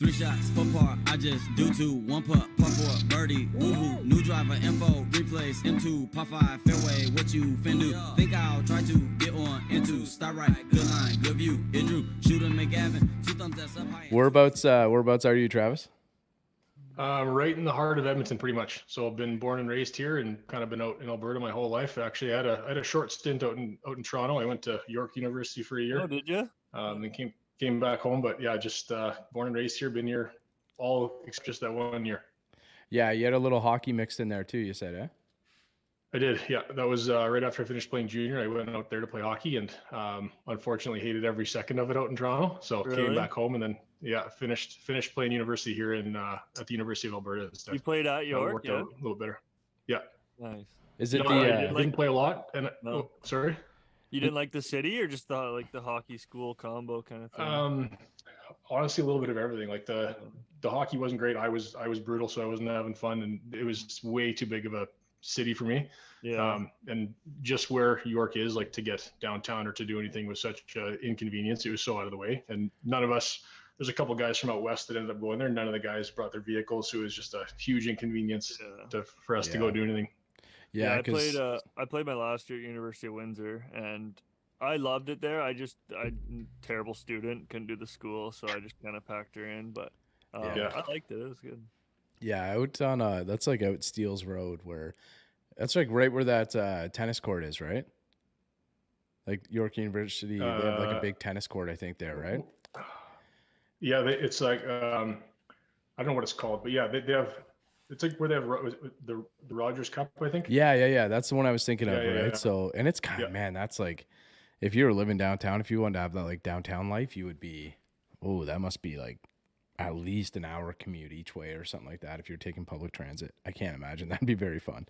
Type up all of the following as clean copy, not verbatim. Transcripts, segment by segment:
Three shots, four par, I just do two. One putt, par four, birdie, woohoo. New driver, info, replace, M2, par five, fairway, what you fin do? Think I'll try to get on into. Start right, good line, good view. It drew, shoot and make Gavin. Two thumbs that's up high. Whereabouts are you, Travis? Right in the heart of Edmonton, pretty much. So I've been born and raised here, and kind of been out in Alberta my whole life. Actually, I had a short stint out in Toronto. I went to York University for a year. Oh, did you? Then came back home, but yeah, just born and raised here. Been here all except just that 1 year. Yeah, you had a little hockey mixed in there too. You said, eh? I did. Yeah, that was right after I finished playing junior. I went out there to play hockey, and unfortunately hated every second of it out in Toronto. So came back home, and then finished playing university here in at the University of Alberta instead. You played at York, worked out a little better. Yeah. Nice. Is it I didn't play a lot, and No. Sorry. You didn't like the city, or just the hockey school combo kind of thing? Honestly, a little bit of everything. Like the hockey wasn't great. I was brutal, so I wasn't having fun, and it was way too big of a city for me. Yeah. And just where York is, like, to get downtown or to do anything was such an inconvenience. It was so out of the way, and none of us. There's a couple guys from out west that ended up going there. None of the guys brought their vehicles, so it was just a huge inconvenience for us to go do anything. Yeah, I played my last year at University of Windsor, and I loved it there. I terrible student, couldn't do the school, so I just kind of packed her in. But I liked it. It was good. Yeah, out on that's like out Steeles Road, where that's like right where that tennis court is, right? Like York University, they have like a big tennis court, I think, there, right? Yeah, it's like I don't know what it's called, but yeah, they have. It's like where they have the Rogers Cup, I think. Yeah. That's the one I was thinking of, right? Yeah. So, and it's kind of, man, that's like, if you were living downtown, if you wanted to have that like downtown life, you would be, that must be like at least an hour commute each way or something like that if you're taking public transit. I can't imagine. That'd be very fun.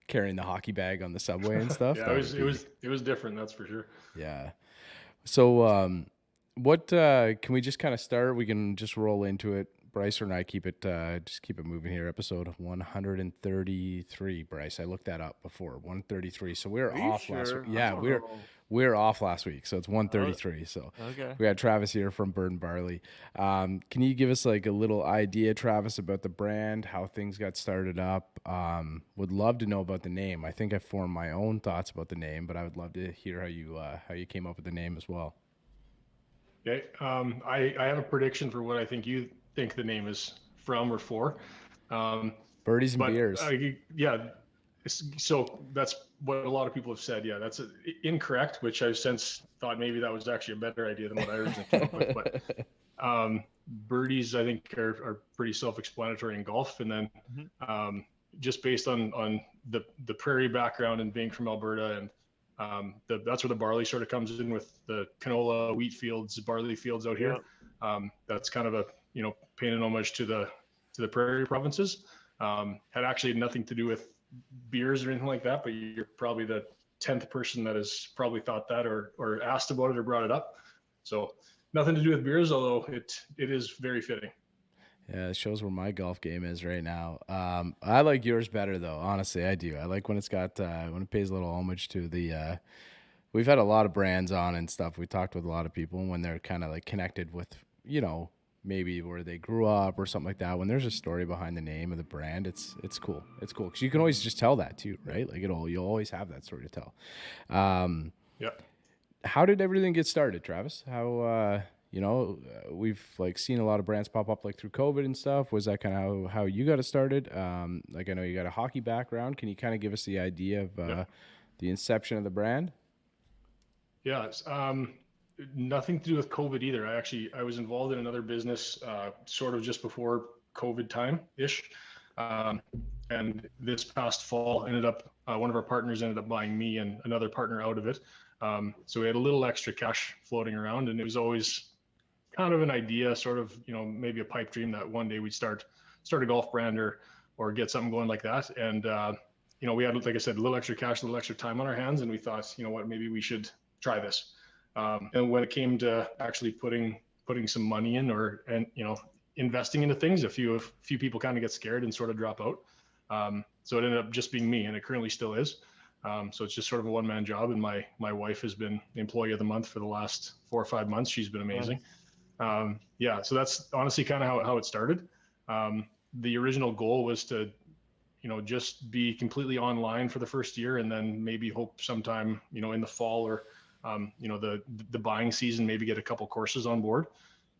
Carrying the hockey bag on the subway and stuff. Yeah, it was different, that's for sure. Yeah. So, what can we just kind of start? We can just roll into it. Bryce and I keep it moving here. Episode 133, Bryce. I looked that up before. 133. So we're off last week. Yeah, we're off last week. So it's 133. So okay. We got Travis here from Bird and Barley. Can you give us like a little idea, Travis, about the brand, how things got started up? Would love to know about the name. I think I formed my own thoughts about the name, but I would love to hear how you came up with the name as well. Okay. I have a prediction for what I think you think the name is from or for. Birdies and beers. So that's what a lot of people have said. Yeah, that's incorrect, which I've since thought maybe that was actually a better idea than what I originally came up with. But birdies, I think, are pretty self-explanatory in golf. And then just based on the prairie background and being from Alberta, and that's where the barley sort of comes in with the canola, wheat fields, barley fields out here. That's kind of a paying an homage to the prairie provinces. Had actually nothing to do with beers or anything like that, but you're probably the 10th person that has probably thought that or asked about it or brought it up. So nothing to do with beers, although it is very fitting. Yeah, it shows where my golf game is right now. I like yours better though. Honestly, I do. I like when it's got when it pays a little homage to the. We've had a lot of brands on and stuff. We talked with a lot of people, and when they're kind of like connected with, maybe where they grew up or something like that. When there's a story behind the name of the brand, it's cool. It's cool because you can always just tell that too, right? Like you'll always have that story to tell. How did everything get started, Travis? How we've like seen a lot of brands pop up like through COVID and stuff. Was that kind of how you got it started? Like I know you got a hockey background. Can you kind of give us the idea of the inception of the brand? Yeah. Nothing to do with COVID either. I was involved in another business sort of just before COVID time-ish. And this past fall ended up, one of our partners ended up buying me and another partner out of it. So we had a little extra cash floating around, and it was always kind of an idea, sort of, maybe a pipe dream that one day we'd start a golf brand or get something going like that. And, we had, like I said, a little extra cash, a little extra time on our hands. And we thought, maybe we should try this. And when it came to actually putting some money in and investing into things, a few people kind of get scared and sort of drop out. So it ended up just being me, and it currently still is. So it's just sort of a one-man job, and my wife has been the employee of the month for the last 4 or 5 months. She's been amazing. Yeah, so that's honestly kind of how it started. The original goal was to, just be completely online for the first year, and then maybe hope sometime, in the fall or, the buying season, maybe get a couple courses on board.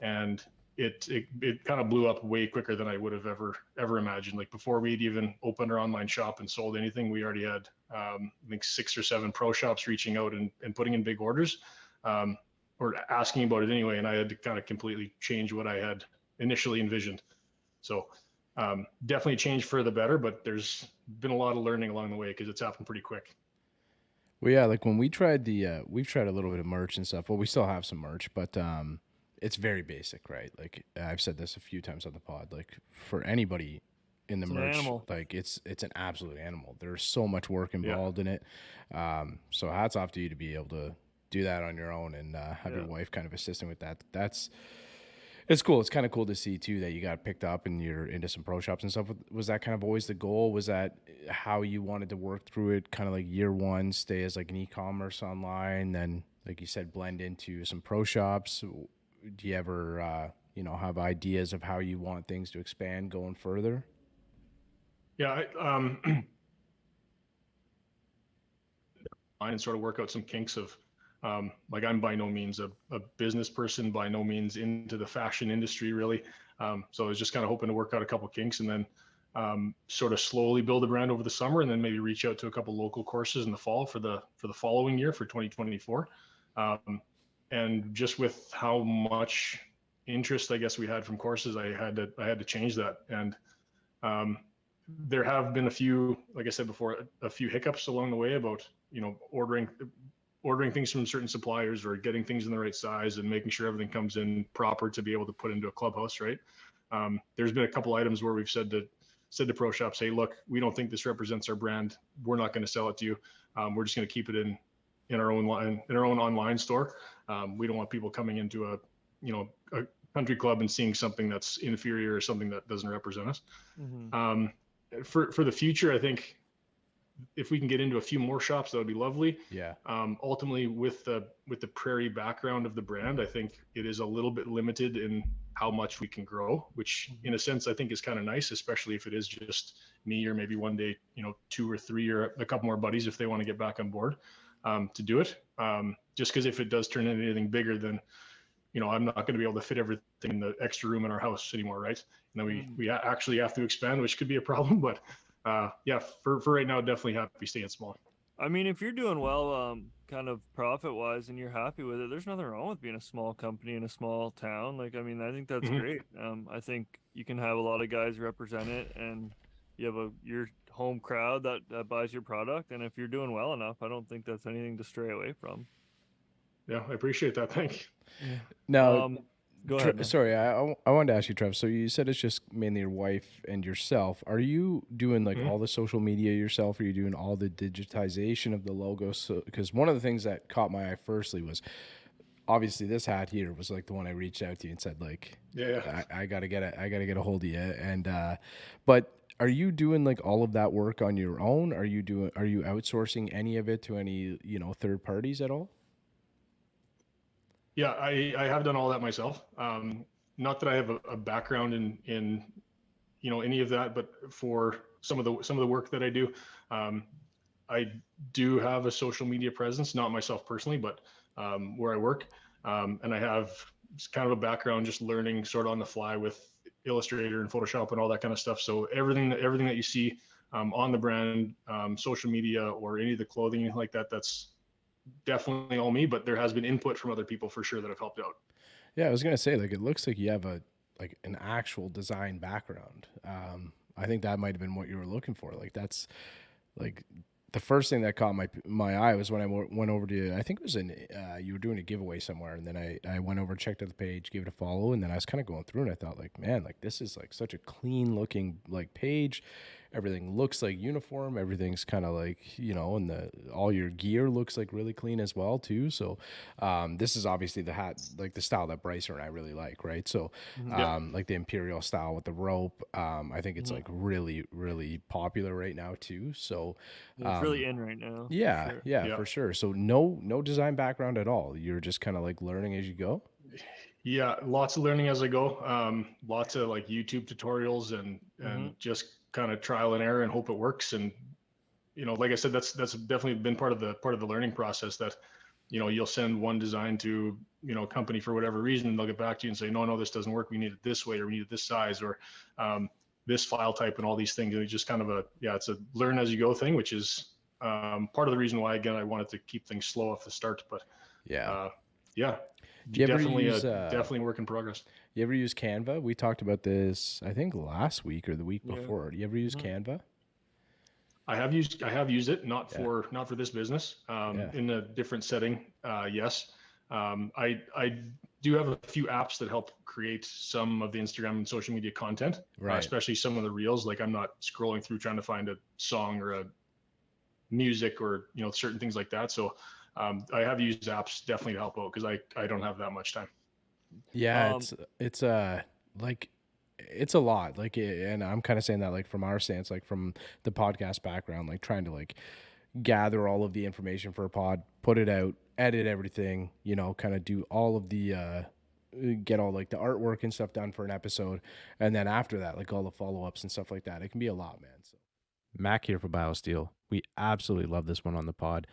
And it kind of blew up way quicker than I would have ever imagined. Like before we'd even opened our online shop and sold anything, we already had, I think 6 or 7 pro shops reaching out and putting in big orders. Or asking about it anyway, and I had to kind of completely change what I had initially envisioned. So definitely changed for the better, but there's been a lot of learning along the way because it's happened pretty quick. Well, yeah, like when we tried we've tried a little bit of merch and stuff. Well, we still have some merch, but it's very basic, right? Like I've said this a few times on the pod. Like for anybody in the It's an merch, animal. like it's an absolute animal. There's so much work involved in it. So hats off to you to be able to do that on your own and have your wife kind of assisting with that. It's cool. It's kind of cool to see too that you got picked up and you're into some pro shops and stuff. Was that kind of always the goal? Was that how you wanted to work through it? Kind of like year one, stay as like an e-commerce online, then like you said, blend into some pro shops. Do you ever, have ideas of how you want things to expand going further? Yeah, and sort of work out some kinks of, like I'm by no means a business person, by no means into the fashion industry really. So I was just kind of hoping to work out a couple kinks and then sort of slowly build a brand over the summer, and then maybe reach out to a couple local courses in the fall for the following year for 2024. And just with how much interest I guess we had from courses, I had to change that. And there have been a few, like I said before, a few hiccups along the way about, ordering things from certain suppliers or getting things in the right size and making sure everything comes in proper to be able to put into a clubhouse, right? There's been a couple items where we've said to pro shops, hey, look, we don't think this represents our brand. We're not going to sell it to you. We're just going to keep it in our own online store. We don't want people coming into a country club and seeing something that's inferior or something that doesn't represent us. Mm-hmm. For the future, I think if we can get into a few more shops, that would be lovely. Yeah. Ultimately, with the Prairie background of the brand, I think it is a little bit limited in how much we can grow, which in a sense I think is kind of nice, especially if it is just me or maybe one day, 2 or 3 or a couple more buddies if they want to get back on board to do it. Just because if it does turn into anything bigger, then I'm not going to be able to fit everything in the extra room in our house anymore, right? And then we actually have to expand, which could be a problem, but for right now, definitely happy staying small. I mean, if you're doing well, kind of profit wise, and you're happy with it, there's nothing wrong with being a small company in a small town. Like, I mean, I think that's great. I think you can have a lot of guys represent it, and you have your home crowd that buys your product. And if you're doing well enough, I don't think that's anything to stray away from. Yeah, I appreciate that. Thank you. Now, go ahead. Sorry, I wanted to ask you, Trev. So you said it's just mainly your wife and yourself. Are you doing like all the social media yourself? Are you doing all the digitization of the logos? So, because one of the things that caught my eye firstly was obviously this hat here was like the one I reached out to you and said like, I gotta get it. I gotta get a hold of you. And but are you doing like all of that work on your own? Are you outsourcing any of it to any third parties at all? Yeah, I have done all that myself. Not that I have a background in any of that, but for some of the work that I do, I do have a social media presence, not myself personally, but where I work, and I have kind of a background just learning sort of on the fly with Illustrator and Photoshop and all that kind of stuff. So everything that you see on the brand, social media, or any of the clothing like that, that's definitely all me, but there has been input from other people for sure that have helped out. Yeah, I was gonna say, like, it looks like you have an actual design background. I think that might have been what you were looking for. Like that's like the first thing that caught my eye was when I went over to, I think it was you were doing a giveaway somewhere, and then I went over, checked out the page, gave it a follow, and then I was kind of going through and I thought like, man, like this is like such a clean looking like page. Everything looks like uniform. Everything's kind of like, and all your gear looks like really clean as well too. So this is obviously the hat, like the style that Brycer and I really like, right? So like the Imperial style with the rope, I think it's like really, really popular right now too. So it's really in right now. Yeah, for sure. So no design background at all. You're just kind of like learning as you go. Yeah, lots of learning as I go. Lots of like YouTube tutorials and just kind of trial and error and hope it works. And like I said, that's definitely been part of the learning process. That you'll send one design to a company for whatever reason, and they'll get back to you and say, no, this doesn't work. We need it this way, or we need it this size, or this file type, and all these things. And it's just kind of it's a learn as you go thing, which is part of the reason why, again, I wanted to keep things slow off the start. But yeah, Do you ever definitely use definitely a work in progress. you ever use Canva? We talked about this, I think, last week or the week Yeah. before. Do you ever use Canva? I have used it, not for this business. In a different setting, yes. I do have a few apps that help create some of the Instagram and social media content, Right. especially some of the reels. Like, I'm not scrolling through trying to find a song or a music or certain things like that. So I have used apps definitely to help out, because I don't have that much time. Yeah, it's like it's a lot. Like, and I'm kind of saying that like from our stance, like from the podcast background, like trying to like gather all of the information for a pod, put it out, edit everything, kind of do all of the get all like the artwork and stuff done for an episode, and then after that, like all the follow-ups and stuff like that. It can be a lot, man. So Mac here for BioSteel. We absolutely love this one on the pod.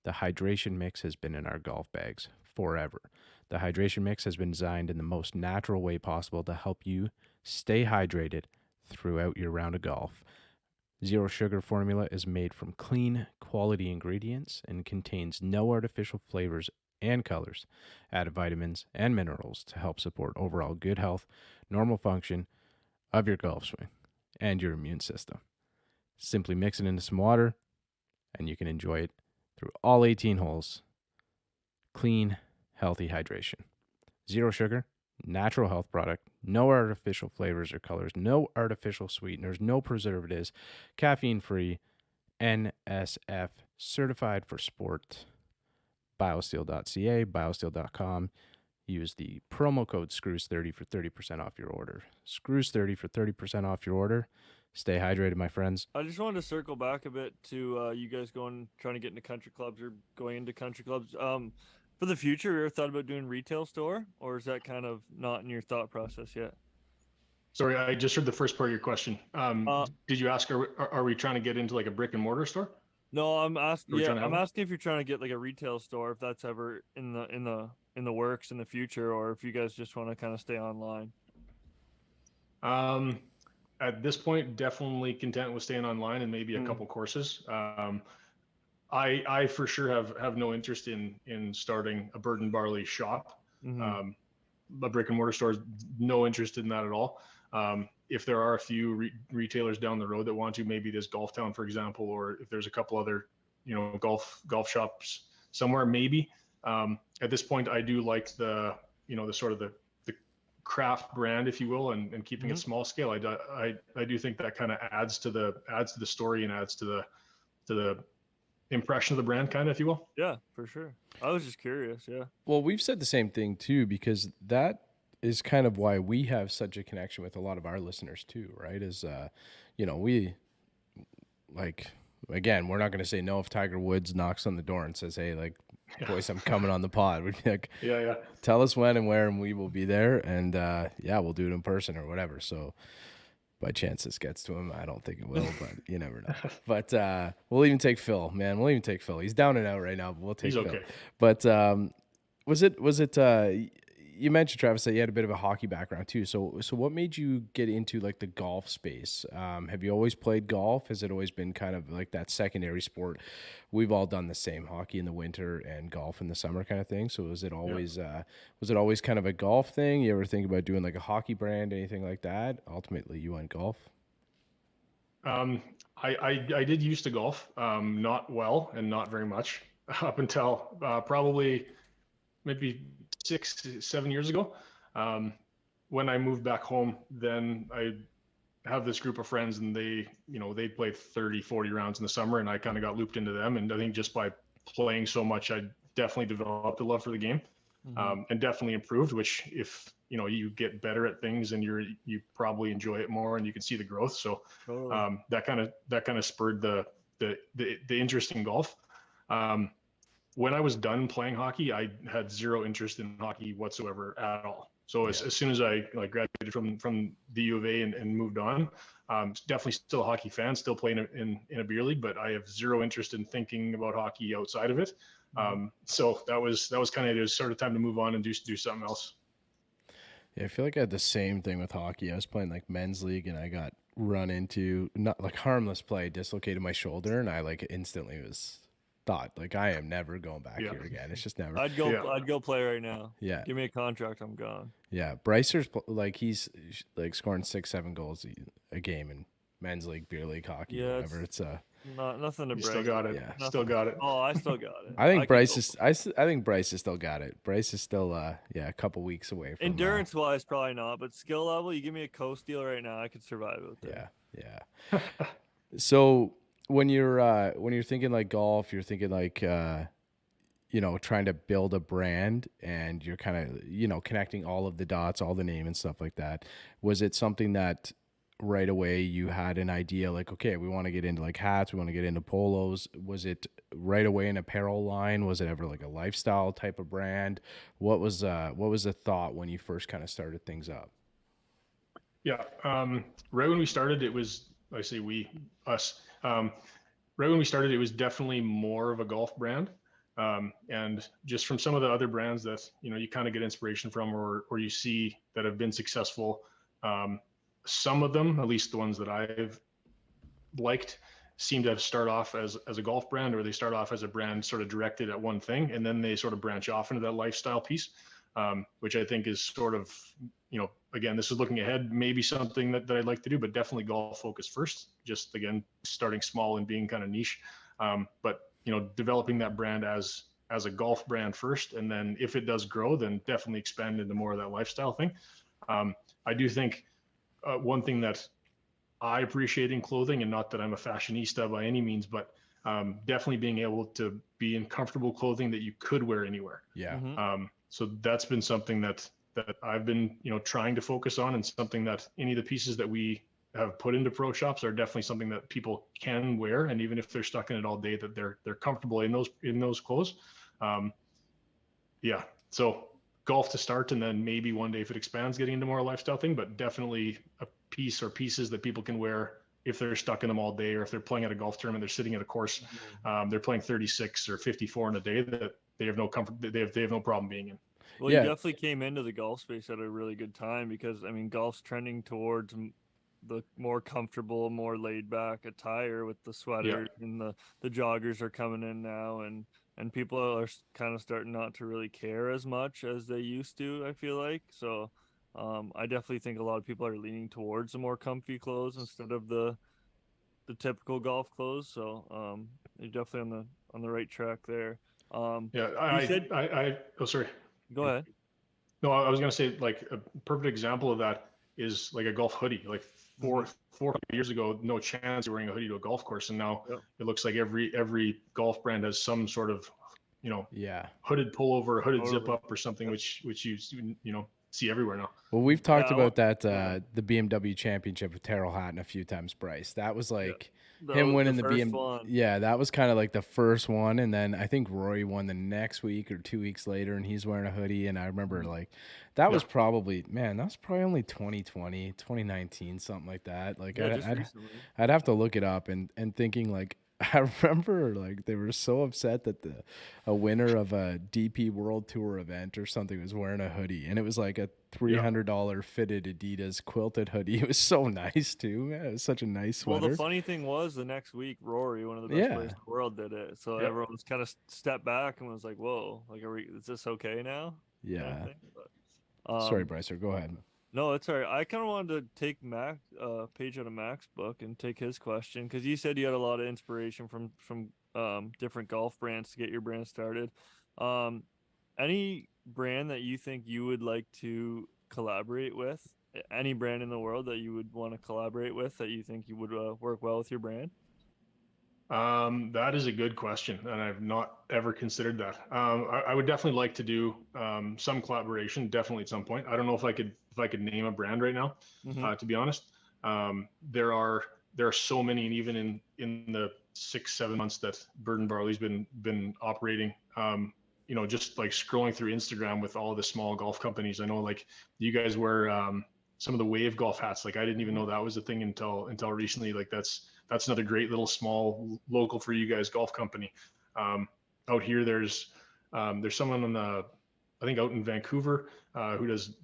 The hydration mix has been in our golf bags forever. The hydration mix has been designed in the most natural way possible to help you stay hydrated throughout your round of golf. Zero sugar formula is made from clean, quality ingredients and contains no artificial flavors and colors, added vitamins and minerals to help support overall good health, normal function of your golf swing, and your immune system. Simply mix it into some water, and you can enjoy it through all 18 holes. Clean, healthy hydration. Zero sugar, natural health product, no artificial flavors or colors, no artificial sweeteners, no preservatives, caffeine-free, NSF certified for sport. Biosteel.ca, biosteel.com. Use the promo code SCREWS30 for 30% off your order. SCREWS30 for 30% off your order. Stay hydrated, my friends. I just wanted to circle back a bit to you guys trying to get into country clubs or going into country clubs. For the future, you ever thought about doing retail store, or is that kind of not in your thought process yet? Sorry, I just heard the first part of your question. Did you ask, are we trying to get into like a brick and mortar store? No, I'm asking. Are we Yeah, trying to have I'm one? asking if you're trying to get like a retail store, if that's ever in the works in the future, or if you guys just want to kind of stay online. At this point, definitely content with staying online and maybe a couple courses. I for sure have no interest in starting a bird and barley shop. A brick and mortar store, no interest in that at all. If there are a few retailers down the road that want to, maybe this Golf Town, for example, or if there's a couple other, golf shops somewhere, maybe. At this point, I do like the sort of the craft brand, if you will, and keeping it small scale. I do think that kind of adds to the story and adds to the impression of the brand, kind of, if you will. Yeah, for sure. I was just curious. Yeah. Well, we've said the same thing too, because that is kind of why we have such a connection with a lot of our listeners too, right? Is we like, again, we're not going to say no if Tiger Woods knocks on the door and says, "Hey, like, boys, I'm coming on the pod." We'd be like, yeah, tell us when and where, and we will be there, and we'll do it in person or whatever. So by chance this gets to him, I don't think it will, but you never know. But we'll even take Phil, man. We'll even take Phil. He's down and out right now, but we'll take Phil. Okay. But was it you mentioned, Travis, that you had a bit of a hockey background too. So what made you get into like the golf space? Have you always played golf? Has it always been kind of like that secondary sport? We've all done the same, hockey in the winter and golf in the summer kind of thing. So was it always kind of a golf thing? You ever think about doing like a hockey brand, anything like that? Ultimately, you went golf. I did used to golf, not well and not very much, up until probably maybe 6-7 years ago. When I moved back home, then I have this group of friends, and they play 30-40 rounds in the summer, and I kind of got looped into them. And I think just by playing so much, I definitely developed a love for the game, and definitely improved, which if you get better at things, and you probably enjoy it more, and you can see the growth. So that kind of spurred the interest in golf. when I was done playing hockey, I had zero interest in hockey whatsoever at all. So as soon as I like graduated from the U of A and moved on, definitely still a hockey fan, still playing in a beer league, but I have zero interest in thinking about hockey outside of it. So that was kind of, it was sort of time to move on and do something else. Yeah, I feel like I had the same thing with hockey. I was playing like men's league and I got run into, not like harmless play, dislocated my shoulder, and I like instantly thought like, I am never going back here again. It's just never. I'd go play right now. Yeah. Give me a contract, I'm gone. Yeah, Brycer's like, he's like scoring 6-7 goals a game in men's league, beer league, hockey, whatever. It's nothing to brag. Still got it. Yeah. Still got it. Oh, I still got it. I think Bryce has still got it. Bryce is still a couple weeks away from endurance wise, probably not, but skill level, you give me a coast deal right now, I could survive with it. Yeah. So when you're thinking like golf, you're thinking like trying to build a brand, and you're kind of connecting all of the dots, all the name and stuff like that. Was it something that right away you had an idea like, okay, we want to get into like hats, we want to get into polos? Was it right away an apparel line? Was it ever like a lifestyle type of brand? What was the thought when you first kind of started things up? Yeah. Right when we started, it was, I say us. Right when we started, it was definitely more of a golf brand. And just from some of the other brands that, you kind of get inspiration from, or you see that have been successful. Some of them, at least the ones that I've liked, seem to have start off as a golf brand, or they start off as a brand sort of directed at one thing, and then they sort of branch off into that lifestyle piece, which I think is sort of, again, this is looking ahead, maybe something that I'd like to do, but definitely golf focused first, just again, starting small and being kind of niche. But, developing that brand as a golf brand first, and then if it does grow, then definitely expand into more of that lifestyle thing. I do think one thing that I appreciate in clothing, and not that I'm a fashionista by any means, but definitely being able to be in comfortable clothing that you could wear anywhere. Yeah. Mm-hmm. So that's been something that I've been, trying to focus on, and something that any of the pieces that we have put into pro shops are definitely something that people can wear. And even if they're stuck in it all day, that they're comfortable in those clothes. Yeah. So golf to start, and then maybe one day if it expands, getting into more lifestyle thing, but definitely a piece or pieces that people can wear if they're stuck in them all day, or if they're playing at a golf tournament, they're sitting at a course, they're playing 36 or 54 in a day, that they have no comfort, they have no problem being in. Well, you definitely came into the golf space at a really good time, because golf's trending towards the more comfortable, more laid back attire, with the sweaters and the joggers are coming in now, and people are kind of starting not to really care as much as they used to, I feel like. So I definitely think a lot of people are leaning towards the more comfy clothes instead of the typical golf clothes. So you're definitely on the right track there. Oh, sorry. Go ahead. No, I was going to say, like, a perfect example of that is like a golf hoodie. Like 4 years ago, no chance you're wearing a hoodie to a golf course, and now it looks like every golf brand has some sort of, hooded pullover, hooded zip up, or something, which you see everywhere now. Well, we've talked about that the BMW Championship with Terrell Hatton a few times, Bryce. That was like him winning the BMW. Yeah, that was kind of like the first one, and then I think Rory won the next week or 2 weeks later, and he's wearing a hoodie. And I remember like that was probably only 2020, 2019, something like that. Like I'd have to look it up, and thinking like, I remember like they were so upset that a winner of a DP World Tour event or something was wearing a hoodie, and it was like a $300 fitted Adidas quilted hoodie. It was so nice too, man. It was such a nice sweater. Well, the funny thing was, the next week Rory, one of the best players in the world, did it. So everyone was kind of stepped back and was like, "Whoa, like, is this okay now?" Yeah. Kind of thing. But, sorry, Bryce, go ahead. No, it's all right. I kind of wanted to take page out of Mac's book and take his question, because you said you had a lot of inspiration from different golf brands to get your brand started. Any brand that you think you would like to collaborate with? Any brand in the world that you would want to collaborate with that you think you would work well with your brand? That is a good question, and I've not ever considered that. I would definitely like to do some collaboration, definitely at some point. I don't know if I could name a brand right now, to be honest. There are so many, and even in the 6-7 months that Bird and Barley's been operating. Just like scrolling through Instagram with all the small golf companies. I know like you guys wear some of the Wave golf hats. Like I didn't even know that was a thing until recently. Like that's another great little small local for you guys golf company. Out here, there's someone on I think out in Vancouver who does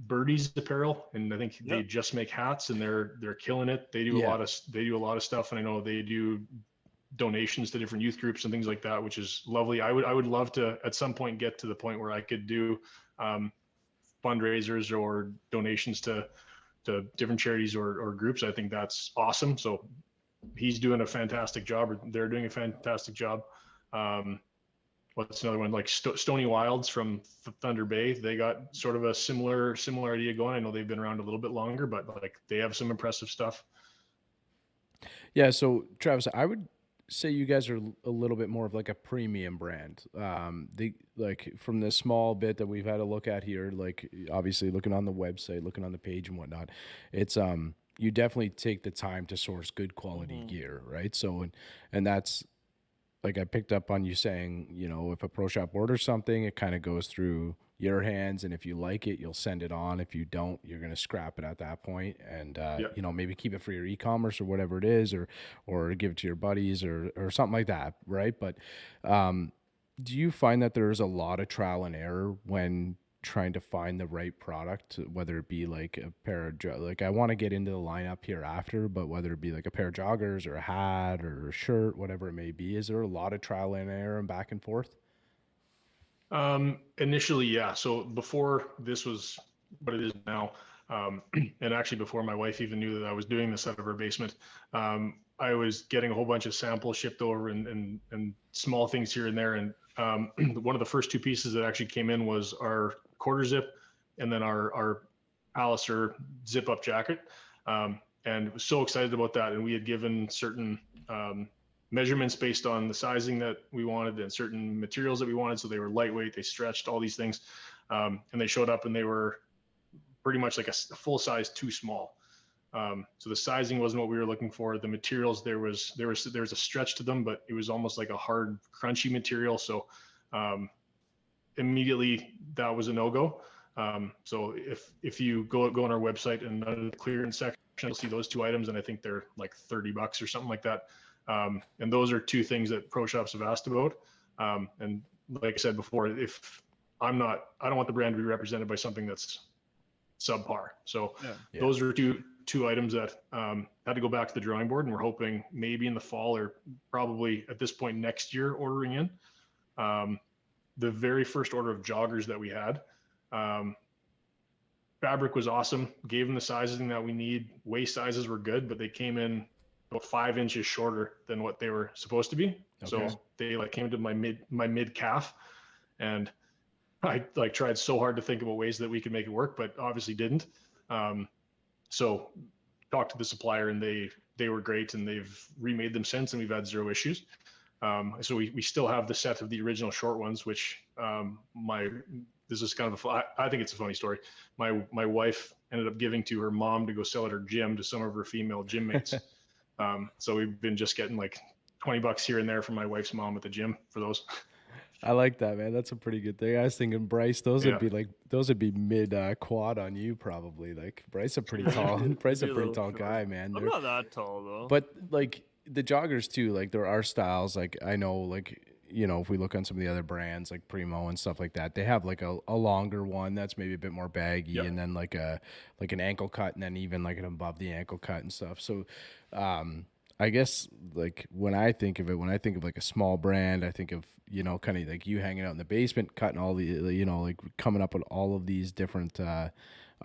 Birdie's apparel, and I think they just make hats, and they're killing it. They do a lot of stuff, and I know they do donations to different youth groups and things like that, which is lovely. I would love to at some point get to the point where I could do fundraisers or donations to different charities or groups. I think that's awesome. So he's doing a fantastic job, or they're doing a fantastic job. What's another one, like Stony Wilds from Thunder Bay? They got sort of a similar idea going. I know they've been around a little bit longer, but like they have some impressive stuff. Yeah. So Travis, I would say you guys are a little bit more of like a premium brand. Like from the small bit that we've had a look at here, like obviously looking on the website, looking on the page and whatnot, it's you definitely take the time to source good quality gear, right? So and that's like I picked up on you saying, if a pro shop orders something, it kind of goes through your hands, and if you like it, you'll send it on. If you don't, you're going to scrap it at that point, and maybe keep it for your e-commerce or whatever it is, or give it to your buddies or something like that, right? But do you find that there's a lot of trial and error when trying to find the right product, whether it be like a pair of like I want to get into the lineup here after, but whether it be like a pair of joggers or a hat or a shirt, whatever it may be, is there a lot of trial and error and back and forth? Initially, yeah. So before this was what it is now, and actually before my wife even knew that I was doing this out of her basement, I was getting a whole bunch of samples shipped over and small things here and there. And one of the first two pieces that actually came in was our quarter zip, and then our Alistair zip up jacket. And was so excited about that. And we had given certain measurements based on the sizing that we wanted and certain materials that we wanted. So they were lightweight, they stretched, all these things. And they showed up and they were pretty much like a full size too small. So the sizing wasn't what we were looking for. The materials, there was a stretch to them, but it was almost like a hard, crunchy material. So immediately that was a no-go. So if you go on our website and under the clearance section, you'll see those two items, and I think they're like $30 or something like that. And those are two things that pro shops have asked about. And like I said before, if I don't want the brand to be represented by something that's subpar. So those are two items that had to go back to the drawing board, and we're hoping maybe in the fall or probably at this point next year ordering in. The very first order of joggers that we had, fabric was awesome, gave them the sizing that we need. Waist sizes were good, but they came in about 5 inches shorter than what they were supposed to be. Okay. So they like came to my mid calf, and I like tried so hard to think about ways that we could make it work, but obviously didn't. So talked to the supplier, and they were great, and they've remade them since, and we've had zero issues. So we still have the set of the original short ones, which this is kind of I think it's a funny story. My wife ended up giving to her mom to go sell at her gym to some of her female gym mates. So we've been just getting like $20 here and there from my wife's mom at the gym for those. I like that, man. That's a pretty good thing. I was thinking Bryce, those would be mid quad on you probably. Like Bryce a pretty tall guy, man. I'm not that tall though. But like the joggers too, like there are styles. Like I know, like if we look on some of the other brands like Primo and stuff like that, they have like a longer one that's maybe a bit more baggy, and then like an ankle cut, and then even like an above the ankle cut and stuff. So I guess like when I think of like a small brand, I think of kind of like you hanging out in the basement cutting all the like coming up with all of these different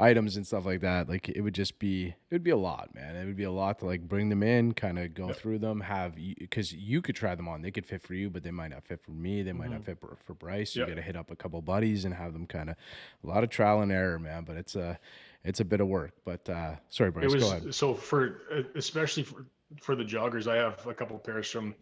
items and stuff like that. Like it would be a lot, man. It would be a lot to like bring them in, kind of go through them, because you could try them on, they could fit for you, but they might not fit for me, they might not fit for Bryce. You got to hit up a couple buddies and have them kind of a lot of trial and error, man. But it's a bit of work. But sorry, Bryce, go ahead. So especially for the joggers, I have a couple of pairs from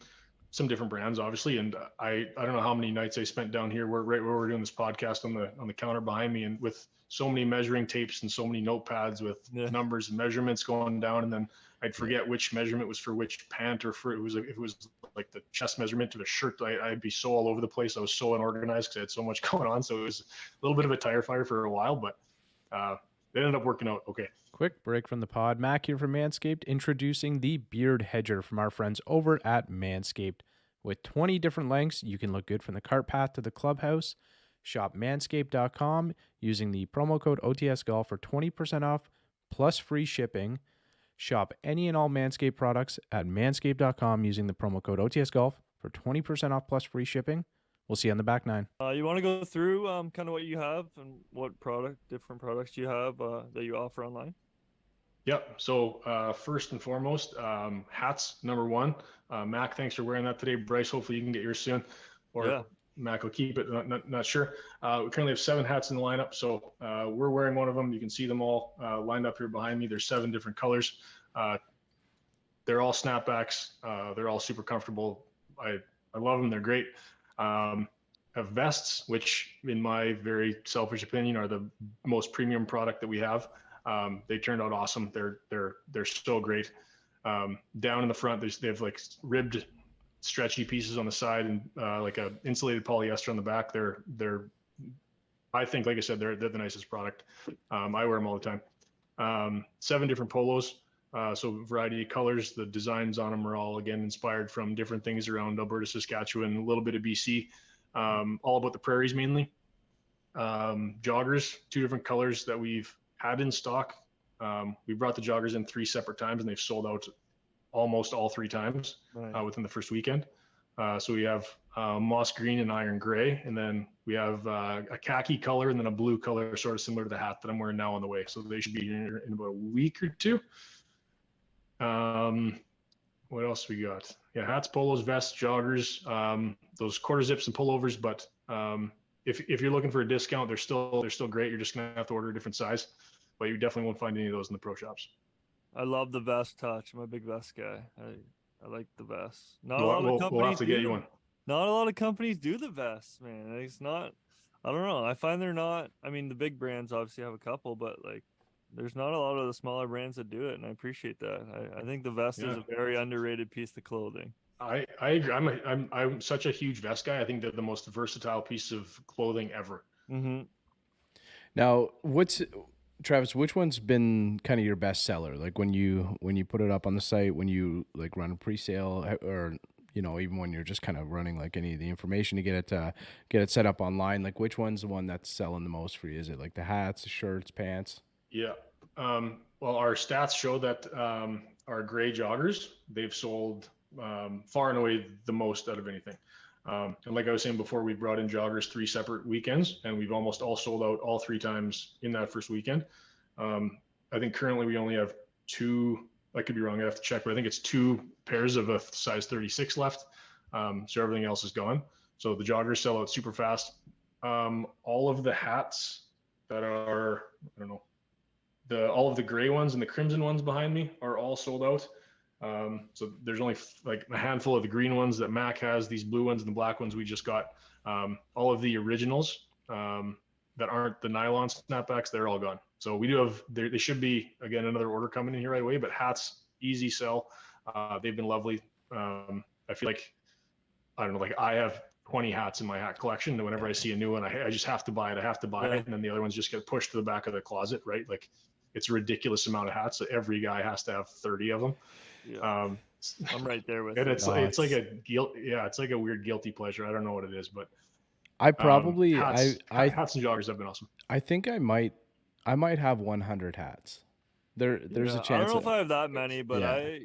some different brands, obviously, and I don't know how many nights I spent down here right where we're doing this podcast on the counter behind me, and with so many measuring tapes and so many notepads with numbers and measurements going down, and then I'd forget which measurement was for which pant, or for if it was like the chest measurement to the shirt. I'd be so all over the place. I was so unorganized because I had so much going on. So it was a little bit of a tire fire for a while, but it ended up working out okay. Quick break from the pod. Mac here from Manscaped, introducing the Beard Hedger from our friends over at Manscaped. With 20 different lengths, you can look good from the cart path to the clubhouse. Shop manscaped.com using the promo code OTSGolf for 20% off plus free shipping. Shop any and all Manscaped products at manscaped.com using the promo code OTSGolf for 20% off plus free shipping. We'll see you on the back nine. You want to go through kind of what you have and what different products you have that you offer online? Yep. So first and foremost, hats, number one. Mac, thanks for wearing that today. Bryce, hopefully you can get yours soon. Or Mac will keep it, not sure. We currently have 7 hats in the lineup. So we're wearing one of them. You can see them all lined up here behind me. There's 7 different colors. They're all snapbacks. They're all super comfortable. I love them. They're great. Have vests, which in my very selfish opinion are the most premium product that we have. They turned out awesome. They're so great. Down in the front, they have like ribbed, stretchy pieces on the side and like a insulated polyester on the back. I think, like I said, they're the nicest product. I wear them all the time. 7 different polos. So a variety of colors. The designs on them are all, again, inspired from different things around Alberta, Saskatchewan, a little bit of BC, all about the prairies mainly. Joggers, 2 different colors that we've had in stock. We brought the joggers in 3 separate times and they've sold out almost all 3 times within the first weekend. So we have moss green and iron gray, and then we have a khaki color and then a blue color, sort of similar to the hat that I'm wearing now on the way. So they should be here in about a week or 2. What else we got? Yeah, hats, polos, vests, joggers, those quarter zips and pullovers. But if you're looking for a discount, they're still great. You're just gonna have to order a different size, but you definitely won't find any of those in the pro shops. I love the vest touch. I'm a big vest guy. I like the vests. We'll have to get you one. Not a lot of companies do the vests, man. It's not. I don't know. I find they're not. I mean, the big brands obviously have a couple, but like, there's not a lot of the smaller brands that do it, and I appreciate that. I think the vest is a very underrated piece of clothing. I agree. I'm such a huge vest guy. I think they're the most versatile piece of clothing ever. Mm-hmm. Now, Travis, which one's been kind of your best seller? Like when you put it up on the site, when you like run a pre-sale, or even when you're just kind of running like any of the information to get it set up online, like which one's the one that's selling the most for you? Is it like the hats, the shirts, pants? Yeah. Well, our stats show that our gray joggers, they've sold far and away the most out of anything. And like I was saying before, we brought in joggers 3 separate weekends, and we've almost all sold out all 3 times in that first weekend. I think currently we only have 2. I could be wrong. I have to check, but I think it's 2 pairs of a size 36 left. So everything else is gone. So the joggers sell out super fast. All of the hats that are, I don't know, all of the gray ones and the crimson ones behind me are all sold out. So there's only like a handful of the green ones that Mac has. These blue ones and the black ones we just got. All of the originals that aren't the nylon snapbacks, they're all gone. So we do have, they should be, again, another order coming in here right away, but hats, easy sell. They've been lovely. I feel like, I don't know, like I have 20 hats in my hat collection, and whenever I see a new one, I just have to buy it. I have to buy it. And then the other ones just get pushed to the back of the closet, right? Like it's a ridiculous amount of hats. So every guy has to have 30 of them. Yeah. I'm right there with and you. it's like a guilt. Yeah. It's like a weird guilty pleasure. I don't know what it is, but I probably, hats and joggers have been awesome. I think I might have 100 hats. There's a chance. I don't know if I have that many, but yeah.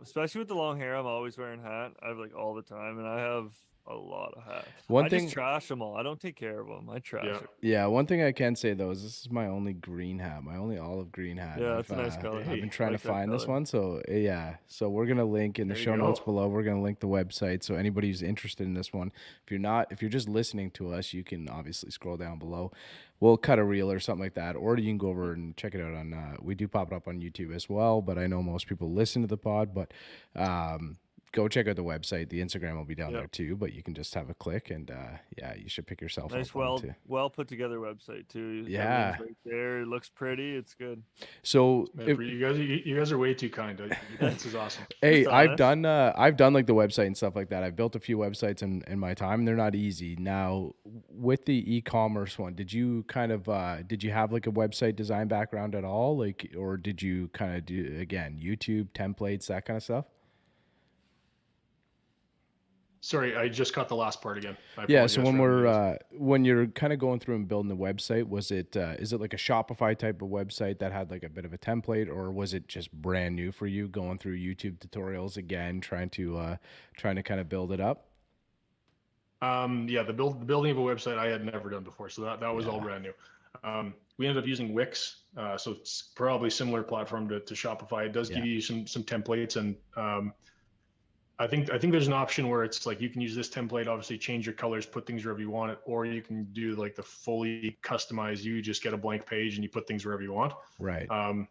Especially with the long hair, I'm always wearing a hat. I have like all the time, and I have a lot of hats. I just trash them all. I don't take care of them. I trash it. Yeah, one thing I can say though is this is my only green hat, my only olive green hat. Yeah, that's a nice color. I've been trying to find this one, so so we're gonna link in the show notes below. We're gonna link the website, so anybody who's interested in this one, if you're just listening to us, you can obviously scroll down below. We'll cut a reel or something like that, or you can go over and check it out on. We do pop it up on YouTube as well, but I know most people listen to the pod, but. go check out the website. The Instagram will be down Yep. there too, but you can just have a click and yeah, you should pick yourself Nice, up on too. well put together website too. Yeah. Everything's right there. It looks pretty. It's good. So Man, you guys are way too kind. This is awesome. hey, Just I've honest. done like the website and stuff like that. I've built a few websites in my time, and they're not easy. Now, with the e-commerce one, did you kind of did you have like a website design background at all, like, or did you kind of do again YouTube templates, that kind of stuff? Sorry, I just caught the last part again. I Yeah, so apologize when for everybody else. when you're kind of going through and building the website, was it is it like a Shopify type of website that had like a bit of a template, or was it just brand new for you going through YouTube tutorials again, trying to kind of build it up? Yeah, the building of a website I had never done before, so that was all Yeah. brand new. We ended up using Wix, so it's probably similar platform to Shopify. It does Yeah. give you some templates, and I think there's an option where it's like you can use this template, obviously change your colors, put things wherever you want it, or you can do like the fully customized. You just get a blank page and you put things wherever you want. Right. And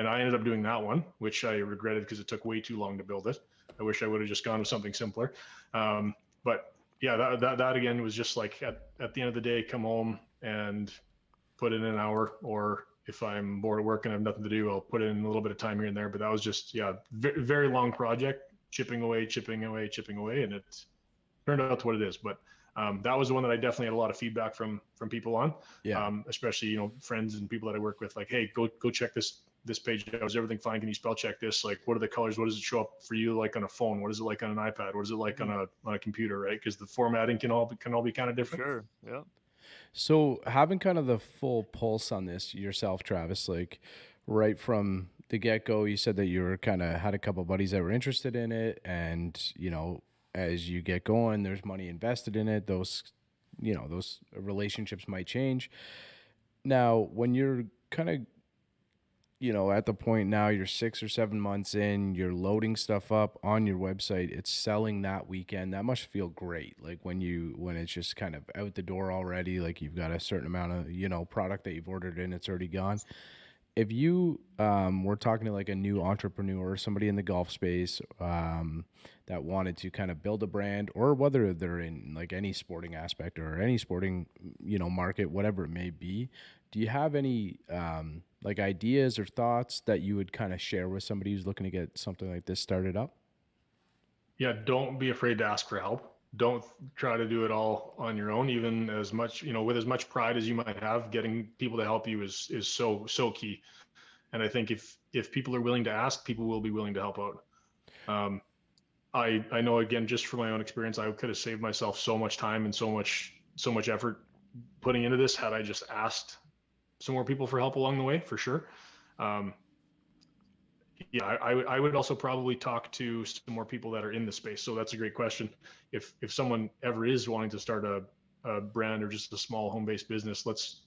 I ended up doing that one, which I regretted because it took way too long to build it. I wish I would have just gone with something simpler. But yeah, that again was just like at the end of the day, come home and put in an hour, or if I'm bored at work and I have nothing to do, I'll put in a little bit of time here and there. But that was just, yeah, very long project, chipping away, and it turned out to what it is. But that was the one that I definitely had a lot of feedback from people on. Yeah. Especially friends and people that I work with, like, hey, go check this page out. Is everything fine? Can you spell check this? Like, what are the colors? What does it show up for you like on a phone? What is it like on an iPad? What is it like on a computer? Right? Because the formatting can all be kind of different. Sure. Yeah. So having kind of the full pulse on this yourself, Travis, like right from the get-go, you said that you were kind of had a couple buddies that were interested in it, and as you get going, there's money invested in it. Those relationships might change. Now, when you're kind of at the point now, you're 6 or 7 months in, you're loading stuff up on your website, it's selling that weekend. That must feel great. Like when it's just kind of out the door already, like you've got a certain amount of, product that you've ordered in, it's already gone. If you were talking to like a new entrepreneur, somebody in the golf space that wanted to kind of build a brand, or whether they're in like any sporting aspect or any sporting, market, whatever it may be, do you have any like ideas or thoughts that you would kind of share with somebody who's looking to get something like this started up? Yeah, don't be afraid to ask for help. Don't try to do it all on your own, even as much, with as much pride as you might have. Getting people to help you is so key. And I think if people are willing to ask, people will be willing to help out. I know, again, just from my own experience, I could have saved myself so much time and so much effort putting into this had I just asked some more people for help along the way, for sure. Yeah, I would also probably talk to some more people that are in the space. So that's a great question. If someone ever is wanting to start a brand or just a small home-based business, let's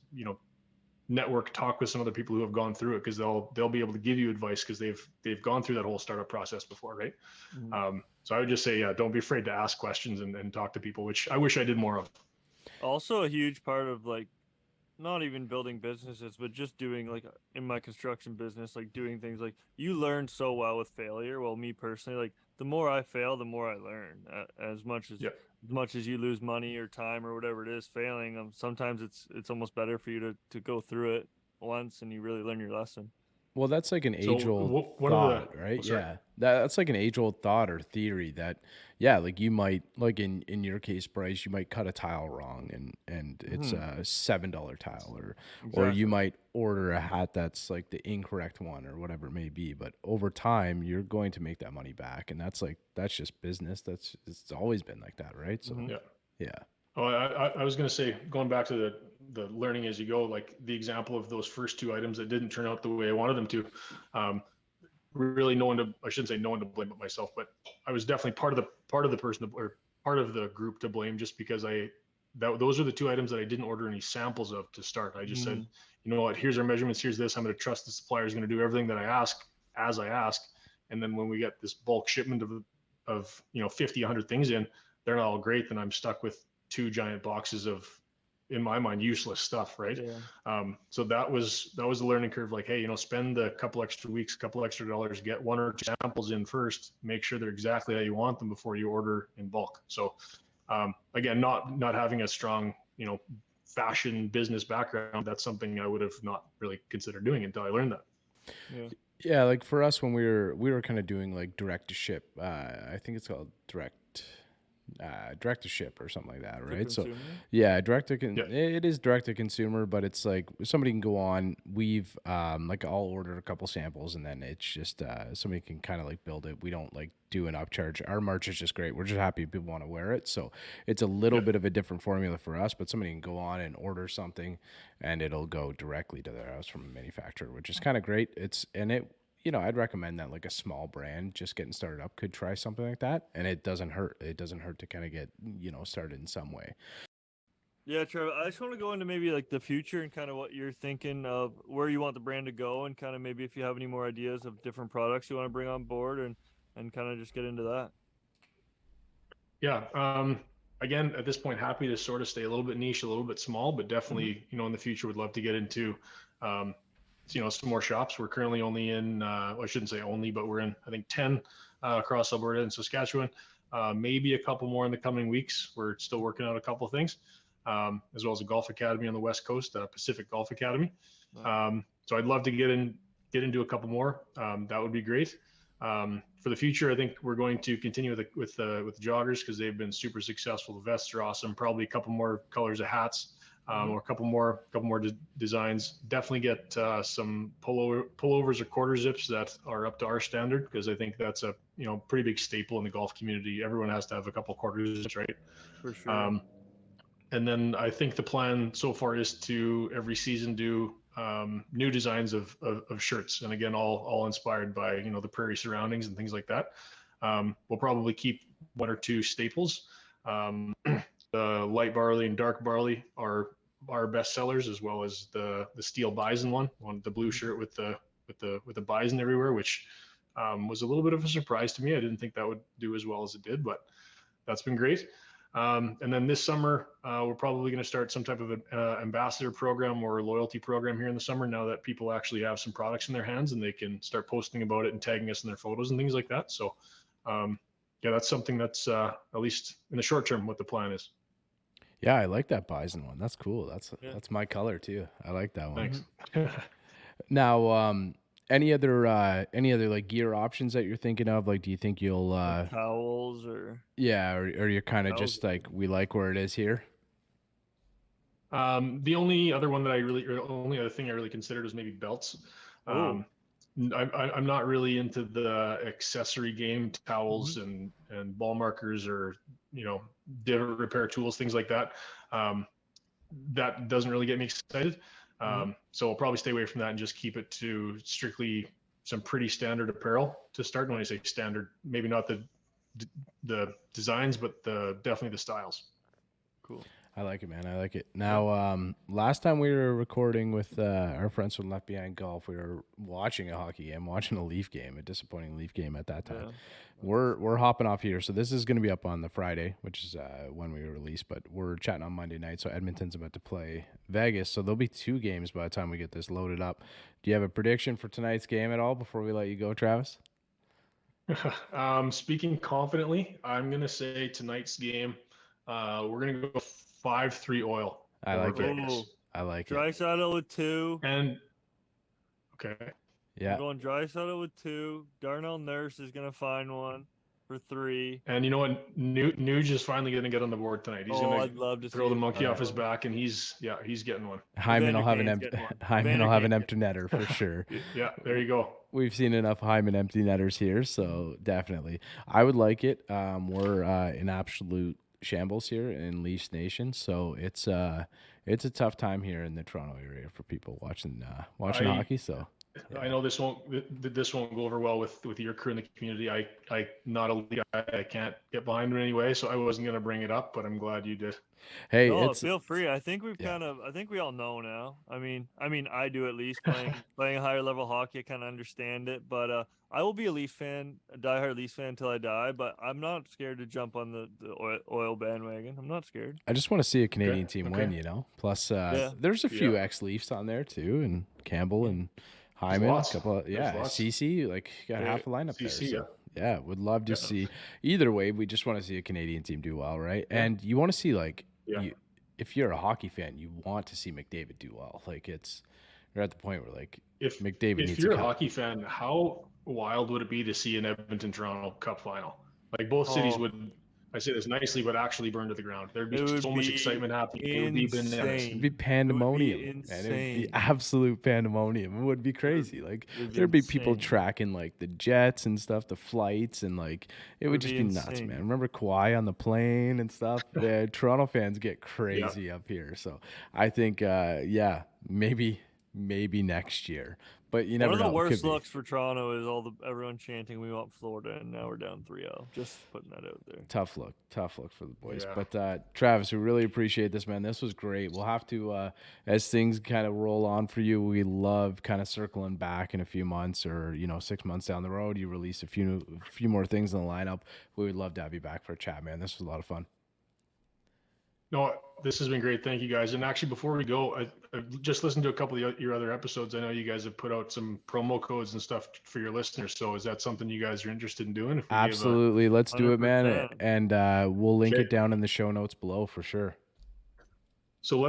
network, talk with some other people who have gone through it, because they'll be able to give you advice because they've gone through that whole startup process before, right? Mm-hmm. So I would just say, yeah, don't be afraid to ask questions and talk to people, which I wish I did more of. Also, a huge part of like not even building businesses, but just doing like in my construction business, like doing things like you learn so well with failure. Well, me personally, like the more I fail, the more I learn. As much as Yeah. as much as you lose money or time or whatever it is failing, sometimes it's almost better for you to go through it once and you really learn your lesson. Well, that's like an So age-old one of thought, the, right? oh, sorry. Yeah, that's like an age-old thought or theory that, yeah, like you might, like in your case, Bryce, you might cut a tile wrong and it's a $7 tile, or you might order a hat that's like the incorrect one or whatever it may be. But over time, you're going to make that money back, and that's just business. It's always been like that, right? So yeah. Oh, I was going to say, going back to the learning as you go, like the example of those first two items that didn't turn out the way I wanted them to, really I shouldn't say no one to blame but myself, but I was definitely part of the person or part of the group to blame, just because those are the two items that I didn't order any samples of to start. I just said, you know what, here's our measurements, here's this, I'm going to trust the supplier is going to do everything that I ask as I ask. And then when we get this bulk shipment of 50, 100 things in, they're not all great, then I'm stuck with two giant boxes of in my mind, useless stuff, right? Yeah. So that was the learning curve. Like, hey, spend a couple extra weeks, a couple extra dollars, get 1 or 2 samples in first, make sure they're exactly how you want them before you order in bulk. So again, not having a strong, fashion business background, that's something I would have not really considered doing until I learned that. Yeah. Yeah, like for us when we were kind of doing like direct to ship. I think it's called direct to ship or something like that, right? So Consumer? yeah, Yeah. it is direct to consumer, but it's like somebody can go on. We've like I'll order a couple samples and then it's just somebody can kind of like build it. We don't like do an upcharge. Our merch is just great. We're just happy people want to wear it. So it's a little Yeah. bit of a different formula for us, but somebody can go on and order something and it'll go directly to their house from a manufacturer, which is kind of great. I'd recommend that like a small brand just getting started up could try something like that, and it doesn't hurt. It doesn't hurt to kind of get started in some way. Yeah, Trevor, I just want to go into maybe like the future and kind of what you're thinking of where you want the brand to go, and kind of maybe if you have any more ideas of different products you want to bring on board, and kind of just get into that. Yeah. Again, at this point, happy to sort of stay a little bit niche, a little bit small, but definitely, in the future, would love to get into, some more shops. We're currently only in, I shouldn't say only, but we're in, I think, 10 across Alberta and Saskatchewan. Maybe a couple more in the coming weeks. We're still working out a couple of things, as well as a golf academy on the West Coast, Pacific Golf Academy. So I'd love to get into a couple more. That would be great. For the future, I think we're going to continue with the joggers because they've been super successful. The vests are awesome. Probably a couple more colors of hats, or a couple more designs. Definitely get some pullovers or quarter zips that are up to our standard, because I think that's a pretty big staple in the golf community. Everyone has to have a couple quarter zips, right? For sure. And then I think the plan so far is to every season do new designs of shirts, and again, all inspired by the prairie surroundings and things like that. We'll probably keep 1 or 2 staples. The light barley and dark barley are our best sellers, as well as the steel bison one, the blue shirt with the bison everywhere, which was a little bit of a surprise to me. I didn't think that would do as well as it did, but that's been great. And then this summer, we're probably going to start some type of an ambassador program or loyalty program here in the summer, now that people actually have some products in their hands and they can start posting about it and tagging us in their photos and things like that. So, yeah, that's something that's at least in the short term what the plan is. Yeah, I like that bison one. That's cool. That's my color too. I like that one. Thanks. Now, any other like gear options that you're thinking of? Like, do you think you'll Towels or or you're kind of just like, we like where it is here? The only other thing I really considered was maybe belts. I'm not really into the accessory game, towels and ball markers, or divot repair tools, things like that. That doesn't really get me excited. So I'll probably stay away from that and just keep it to strictly some pretty standard apparel to start. And when I say standard, maybe not the designs, but definitely the styles. Cool. I like it, man. I like it. Now, last time we were recording with our friends from Left Behind Golf, we were watching a hockey game, watching a Leaf game, a disappointing Leaf game at that time. Yeah. We're hopping off here, so this is going to be up on the Friday, which is when we release, but we're chatting on Monday night, so Edmonton's about to play Vegas, so there'll be 2 games by the time we get this loaded up. Do you have a prediction for tonight's game at all before we let you go, Travis? Speaking confidently, I'm going to say tonight's game, we're going to go 5-3 Oil. I like it. Vegas. I like it. Draisaitl with 2. And okay. Yeah. We're going Draisaitl with 2. Darnell Nurse is gonna find one for 3. And you know what? Nuge is finally gonna get on the board tonight. He's I'd love to throw the monkey off his back, and he's getting one. Hyman will have an empty netter for sure. Yeah, there you go. We've seen enough Hyman empty netters here, so definitely. I would like it. We're in absolute shambles here in Leafs Nation, so it's a tough time here in the Toronto area for people watching hockey. So I know this won't go over well with your crew in the community. I not a league guy. I can't get behind him anyway, so I wasn't gonna bring it up, but I'm glad you did. Hey, No, it's feel free. I think we've yeah. I think we all know now. I mean, I do at least playing higher level hockey. I kind of understand it, but I will be a Leaf fan, a diehard Leafs fan until I die. But I'm not scared to jump on the oil bandwagon. I'm not scared. I just want to see a Canadian Okay, team okay. win, you know. Plus, Yeah. there's a few Yeah. ex-Leafs on there too, and Campbell and Hyman, lots. a couple. There's lots. CC, like you got Yeah, half the lineup CC, there. So, yeah, would love to Yeah. see. Either way, we just want to see a Canadian team do well, right? Yeah. And you want to see like Yeah. if you're a hockey fan, you want to see McDavid do well. Like you're at the point where like If McDavid needs if you're to a come. hockey fan, how wild would it be to see an Edmonton Toronto Cup final? Like both cities Oh. would. I say this nicely, but actually burn to the ground. There'd be It would so much be excitement happening. It would be bananas. insane. It'd be pandemonium. It would be Man. It would be insane. absolute pandemonium. It would be crazy. Like It would there'd be people insane. tracking like the jets and stuff, the flights, and like it would just be nuts, insane. man. Remember Kawhi on the plane and stuff? Yeah, Toronto fans get crazy up here. So I think yeah, maybe next year. But you never One of know. the It could worst be. looks for Toronto is everyone chanting we want Florida, and now we're down 3-0. Just putting that out there. Tough look for the boys. Yeah. But Travis, we really appreciate this, man. This was great. We'll have to, as things kind of roll on for you, we love kind of circling back in a few months or 6 months down the road. You release a few more things in the lineup. We would love to have you back for a chat, man. This was a lot of fun. No, this has been great. Thank you guys. And actually, before we go, I've just listened to a couple of your other episodes. I know you guys have put out some promo codes and stuff for your listeners. So is that something you guys are interested in doing? If we Absolutely. Let's do it, man. 100%. And we'll link Okay. it down in the show notes below for sure. So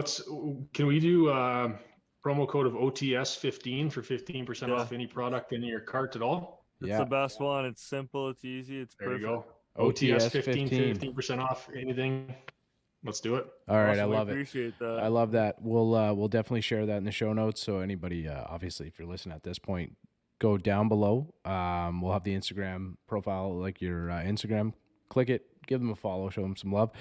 can we do promo code of OTS 15 for 15% Yeah. off any product in your cart at all? It's Yeah. the best one. It's simple. It's easy. It's There perfect. you go. OTS OTS 15, 15. 15% off anything. Let's do it. All right. Awesome, I we love it. Appreciate that. I love that. We'll definitely share that in the show notes. So anybody, obviously, if you're listening at this point, go down below. We'll have the Instagram profile, like your Instagram. Click it, give them a follow, show them some love.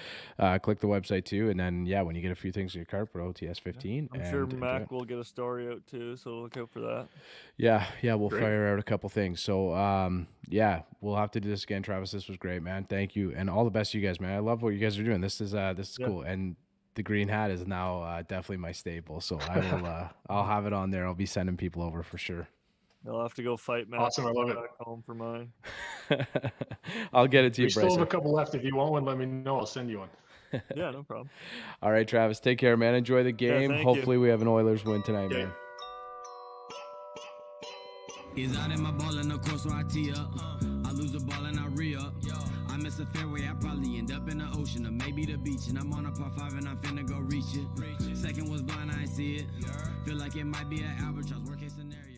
Click the website too, and then when you get a few things in your cart, put OTS 15. I'm sure Mac will get a story out too, so look out for that. Yeah, we'll Great. fire out a couple things. So we'll have to do this again, Travis. This was great, man. Thank you, and all the best to you guys, man. I love what you guys are doing. This is cool, and the green hat is now definitely my staple. So I will I'll have it on there. I'll be sending people over for sure. I'll have to go fight Mac. Awesome, I love it. Back home for mine. I'll get it to you, We still have Bryce. a couple left. If you want one, let me know. I'll send you one. Yeah, no problem. All right, Travis. Take care, man. Enjoy the game. thank you. Hopefully, we have an Oilers win tonight, Okay. man. He's out in my ball and of course so I tee up. I lose the ball and I re-up. I miss a fairway, I probably end up in the ocean or maybe the beach. And I'm on a par 5 and I'm finna go reach it. Second was blind, I ain't see it. Feel like it might be an albatross, worst case scenario.